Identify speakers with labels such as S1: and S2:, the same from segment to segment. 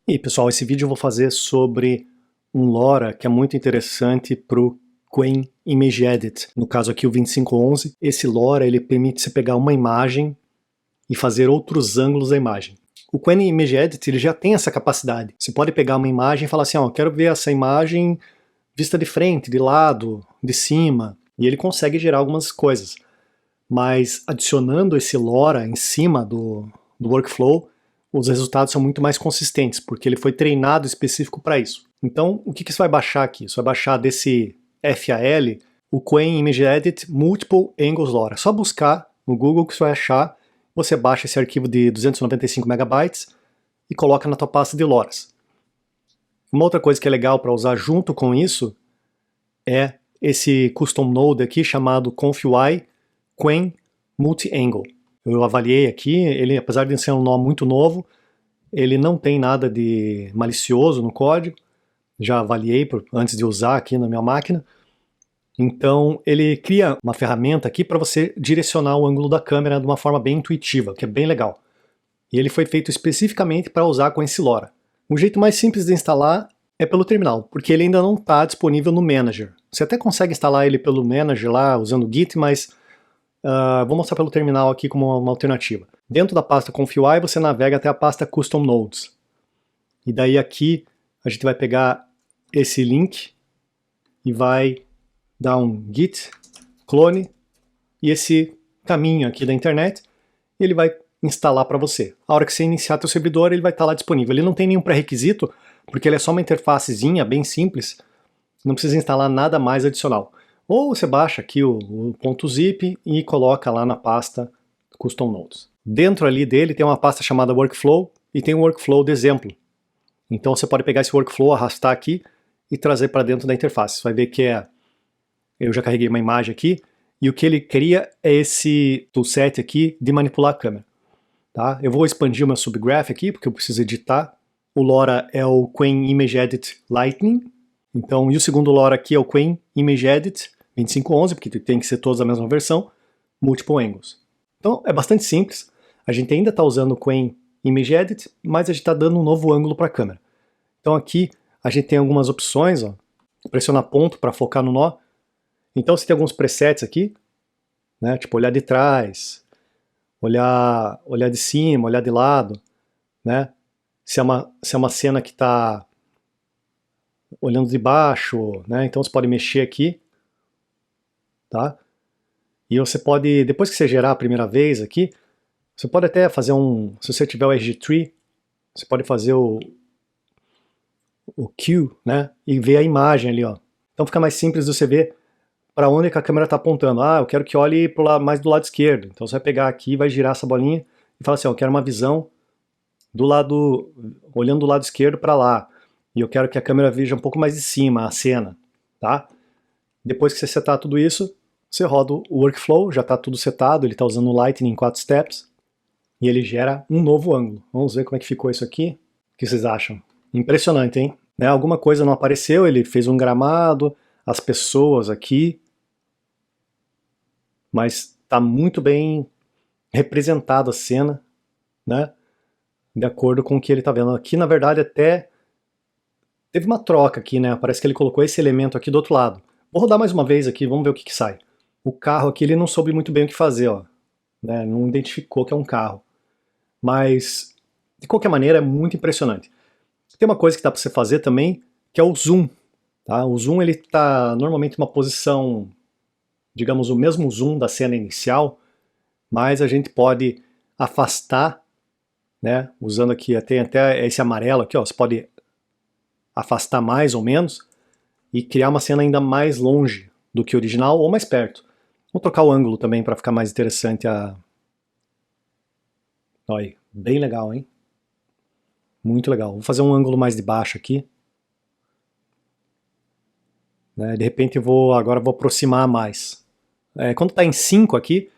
S1: E pessoal, esse vídeo eu vou fazer sobre um LoRa que é muito interessante para o Qwen Image Edit. No caso aqui o 2511, esse LoRa ele permite você pegar uma imagem e fazer outros ângulos da imagem. O Qwen Image Edit ele já tem essa capacidade. Você pode pegar uma imagem e falar assim, ó, quero ver essa imagem vista de frente, de lado, de cima, e ele consegue gerar algumas coisas. Mas adicionando esse LoRa em cima do workflow, os resultados são muito mais consistentes, porque ele foi treinado específico para isso. Então, o que você vai baixar aqui? Você vai baixar desse FAL, o Qwen Image Edit Multiple Angles LoRa. É só buscar no Google que você vai achar, você baixa esse arquivo de 295 megabytes e coloca na tua pasta de LoRas. Uma outra coisa que é legal para usar junto com isso é esse custom node aqui chamado ConfUI Qwen Multi-Angle. Eu avaliei aqui, ele apesar de ser um nó muito novo, ele não tem nada de malicioso no código, já avaliei antes de usar aqui na minha máquina. Então ele cria uma ferramenta aqui para você direcionar o ângulo da câmera de uma forma bem intuitiva, que é bem legal. E ele foi feito especificamente para usar com esse LoRa. O jeito mais simples de instalar é pelo terminal, porque ele ainda não está disponível no Manager. Você até consegue instalar ele pelo Manager lá, usando o Git, mas vou mostrar pelo terminal aqui como uma alternativa. Dentro da pasta ConfUI você navega até a pasta Custom Nodes. E daí aqui a gente vai pegar esse link e vai dar um git clone e esse caminho aqui da internet ele vai instalar para você. A hora que você iniciar seu servidor ele vai estar lá disponível. Ele não tem nenhum pré-requisito porque ele é só uma interfacezinha bem simples, não precisa instalar nada mais adicional. Ou você baixa aqui o .zip e coloca lá na pasta Custom Nodes. Dentro ali dele tem uma pasta chamada Workflow e tem um workflow de exemplo. Então você pode pegar esse workflow, arrastar aqui e trazer para dentro da interface. Você vai ver que eu já carreguei uma imagem aqui e o que ele cria é esse toolset aqui de manipular a câmera. Tá? Eu vou expandir o meu subgraph aqui porque eu preciso editar. O LoRa é o Qwen Image Edit Lightning. Então, e o segundo LoRa aqui é o Qwen Image Edit 2511, porque tem que ser todos a mesma versão, Multiple Angles. Então, é bastante simples. A gente ainda está usando o Qwen Image Edit, mas a gente está dando um novo ângulo para a câmera. Então aqui a gente tem algumas opções, ó, pressionar ponto para focar no nó. Então você tem alguns presets aqui, né, tipo olhar de trás, olhar de cima, olhar de lado, né? Se é uma cena que está olhando de baixo, né? Então você pode mexer aqui, tá? E você pode, depois que você gerar a primeira vez aqui, você pode até fazer se você tiver o SG-Tree, você pode fazer o Q, né? E ver a imagem ali, ó. Então fica mais simples de você ver para onde que a câmera está apontando. Ah, eu quero que olhe mais do lado esquerdo. Então você vai pegar aqui, vai girar essa bolinha e falar assim, ó, eu quero uma visão olhando do lado esquerdo para lá. E eu quero que a câmera veja um pouco mais de cima a cena, tá? Depois que você setar tudo isso, você roda o workflow, já está tudo setado, ele está usando o Lightning em 4 steps, e ele gera um novo ângulo. Vamos ver como é que ficou isso aqui. O que vocês acham? Impressionante, hein? Né? Alguma coisa não apareceu, ele fez um gramado, as pessoas aqui, mas está muito bem representada a cena, né? De acordo com o que ele está vendo. Aqui, na verdade, até teve uma troca aqui, né? Parece que ele colocou esse elemento aqui do outro lado. Vou rodar mais uma vez aqui, vamos ver o que sai. O carro aqui, ele não soube muito bem o que fazer, ó. Né? Não identificou que é um carro. Mas, de qualquer maneira, é muito impressionante. Tem uma coisa que dá para você fazer também, que é o zoom. Tá? O zoom, ele está normalmente em uma posição, digamos, o mesmo zoom da cena inicial, mas a gente pode afastar, né? Usando aqui, tem até esse amarelo aqui, ó, você pode afastar mais ou menos e criar uma cena ainda mais longe do que o original ou mais perto. Vou trocar o ângulo também para ficar mais interessante a... Olha, bem legal, hein? Muito legal. Vou fazer um ângulo mais de baixo aqui. Né? De repente agora vou aproximar mais. Quando está em 5 aqui,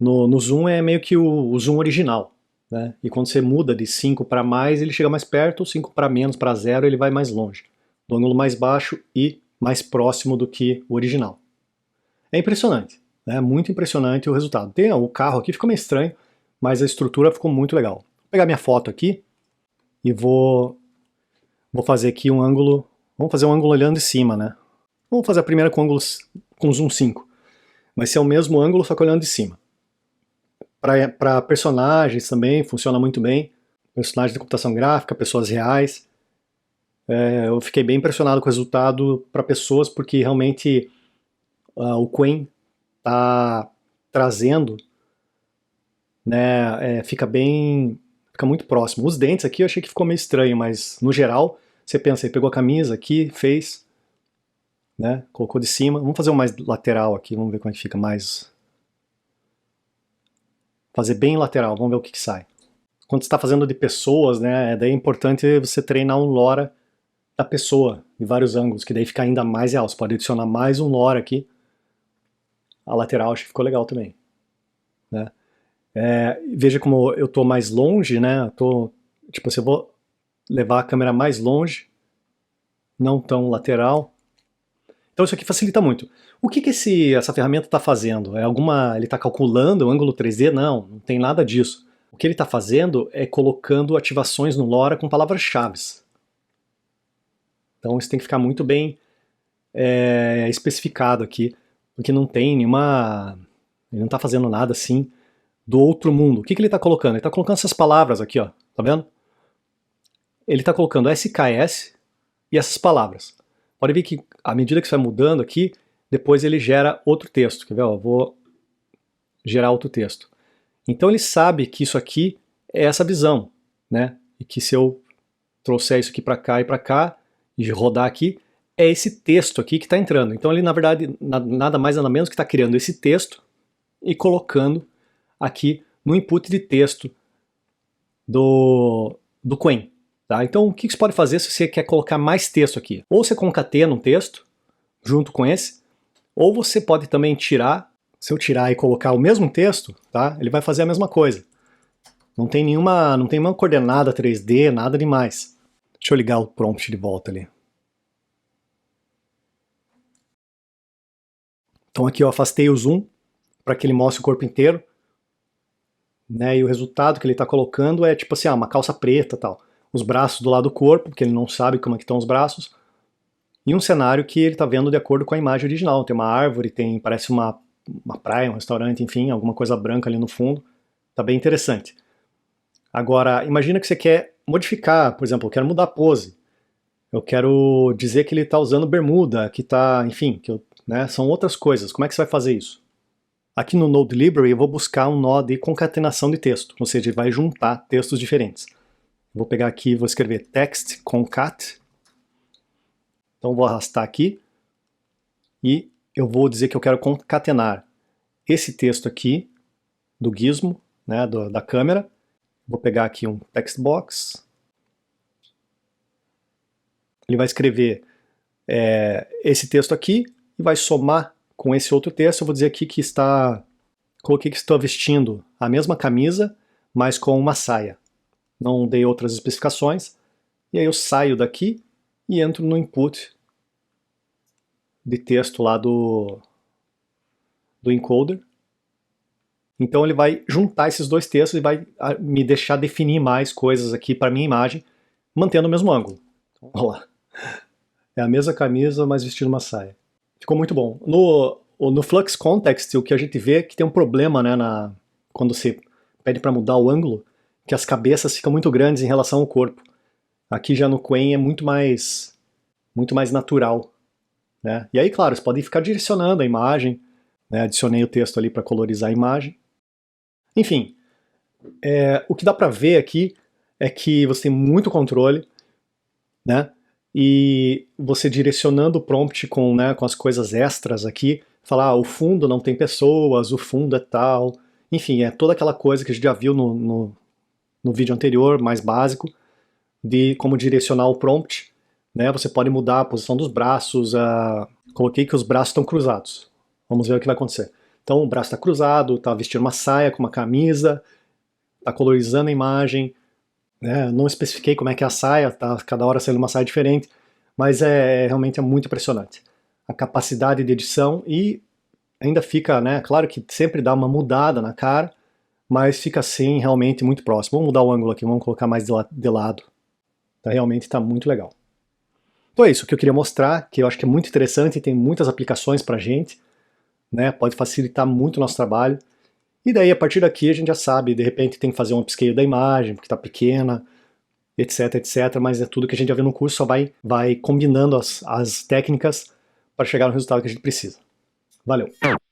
S1: no zoom é meio que o zoom original. Né? E quando você muda de 5 para mais, ele chega mais perto, 5 para menos, para 0, ele vai mais longe. Do ângulo mais baixo e mais próximo do que o original. É impressionante. É muito impressionante o resultado. O carro aqui ficou meio estranho, mas a estrutura ficou muito legal. Vou pegar minha foto aqui e vou Vou fazer aqui um ângulo, vamos fazer um ângulo olhando de cima, né? Vamos fazer a primeira com ângulos com zoom 5. Vai ser o mesmo ângulo, só que olhando de cima. Para personagens também funciona muito bem. Personagens de computação gráfica, pessoas reais. Eu fiquei bem impressionado com o resultado para pessoas, porque realmente o Qwen está trazendo, né, fica muito próximo. Os dentes aqui eu achei que ficou meio estranho, mas no geral, você pensa, ele pegou a camisa aqui, fez, né, colocou de cima. Vamos fazer um mais lateral aqui, vamos ver como é que fica mais... Fazer bem lateral, vamos ver o que sai. Quando você está fazendo de pessoas, né, daí é importante você treinar um LoRa da pessoa, em vários ângulos, que daí fica ainda mais real. Você pode adicionar mais um LoRa aqui. A lateral acho que ficou legal também, né? Veja como eu estou mais longe, né? Tipo, se eu vou levar a câmera mais longe, não tão lateral. Então isso aqui facilita muito. O que essa ferramenta está fazendo? Ele está calculando o ângulo 3D? Não tem nada disso. O que ele está fazendo é colocando ativações no LoRa com palavras-chave. Então isso tem que ficar muito bem especificado aqui, porque não tem nenhuma... Ele não está fazendo nada assim do outro mundo. O que ele está colocando? Ele está colocando essas palavras aqui, ó, tá vendo? Ele está colocando SKS e essas palavras. Pode ver que à medida que você vai mudando aqui, depois ele gera outro texto. Quer ver? Ó, vou gerar outro texto. Então ele sabe que isso aqui é essa visão, né? E que se eu trouxer isso aqui para cá e para cá, e rodar aqui, é esse texto aqui que está entrando. Então ele, na verdade, nada mais nada menos que está criando esse texto e colocando aqui no input de texto do Qwen. Tá? Então o que você pode fazer se você quer colocar mais texto aqui? Ou você concatena um texto junto com esse, ou você pode também tirar, se eu tirar e colocar o mesmo texto, tá? Ele vai fazer a mesma coisa. Não tem nenhuma coordenada 3D, nada demais. Deixa eu ligar o prompt de volta ali. Então aqui eu afastei o zoom para que ele mostre o corpo inteiro, né? E o resultado que ele está colocando é tipo assim, uma calça preta, tal. Os braços do lado do corpo, porque ele não sabe como é que estão os braços, e um cenário que ele está vendo de acordo com a imagem original. Tem uma árvore, parece uma praia, um restaurante, enfim, alguma coisa branca ali no fundo. Tá bem interessante. Agora, imagina que você quer modificar, por exemplo, eu quero mudar a pose. Eu quero dizer que ele está usando bermuda, que está, enfim, né, são outras coisas. Como é que você vai fazer isso? Aqui no Node Library eu vou buscar um nó de concatenação de texto, ou seja, ele vai juntar textos diferentes. Vou pegar aqui e vou escrever text concat. Então vou arrastar aqui e eu vou dizer que eu quero concatenar esse texto aqui do gizmo, né, da câmera. Vou pegar aqui um text box. Ele vai escrever esse texto aqui e vai somar com esse outro texto. Eu vou dizer aqui que coloquei que estou vestindo a mesma camisa, mas com uma saia. Não dei outras especificações. E aí eu saio daqui e entro no input de texto lá do encoder. Então ele vai juntar esses dois textos e vai me deixar definir mais coisas aqui para minha imagem, mantendo o mesmo ângulo. Olha lá. É a mesma camisa, mas vestindo uma saia. Ficou muito bom. No Flux Context, o que a gente vê é que tem um problema, né, quando você pede para mudar o ângulo, que as cabeças ficam muito grandes em relação ao corpo. Aqui já no Qwen é muito mais natural, né? E aí, claro, você pode ficar direcionando a imagem, né? Adicionei o texto ali para colorizar a imagem. Enfim, o que dá para ver aqui é que você tem muito controle, né? E você direcionando o prompt com as coisas extras aqui, falar, o fundo não tem pessoas, o fundo é tal, enfim, é toda aquela coisa que a gente já viu no vídeo anterior, mais básico, de como direcionar o prompt, né? Você pode mudar a posição dos braços, coloquei que os braços estão cruzados, vamos ver o que vai acontecer. Então o braço está cruzado, está vestindo uma saia com uma camisa, está colorizando a imagem, né? Não especifiquei como é que é a saia, tá cada hora saindo uma saia diferente, mas realmente é muito impressionante. A capacidade de edição e ainda fica, né, claro que sempre dá uma mudada na cara, mas fica assim realmente muito próximo. Vamos mudar o ângulo aqui, vamos colocar mais de lado. Realmente está muito legal. Então é isso que eu queria mostrar, que eu acho que é muito interessante e tem muitas aplicações pra gente, né? Pode facilitar muito o nosso trabalho. E daí, a partir daqui, a gente já sabe, de repente tem que fazer um upscale da imagem, porque está pequena, etc, etc, mas é tudo que a gente já vê no curso, só vai combinando as técnicas para chegar no resultado que a gente precisa. Valeu!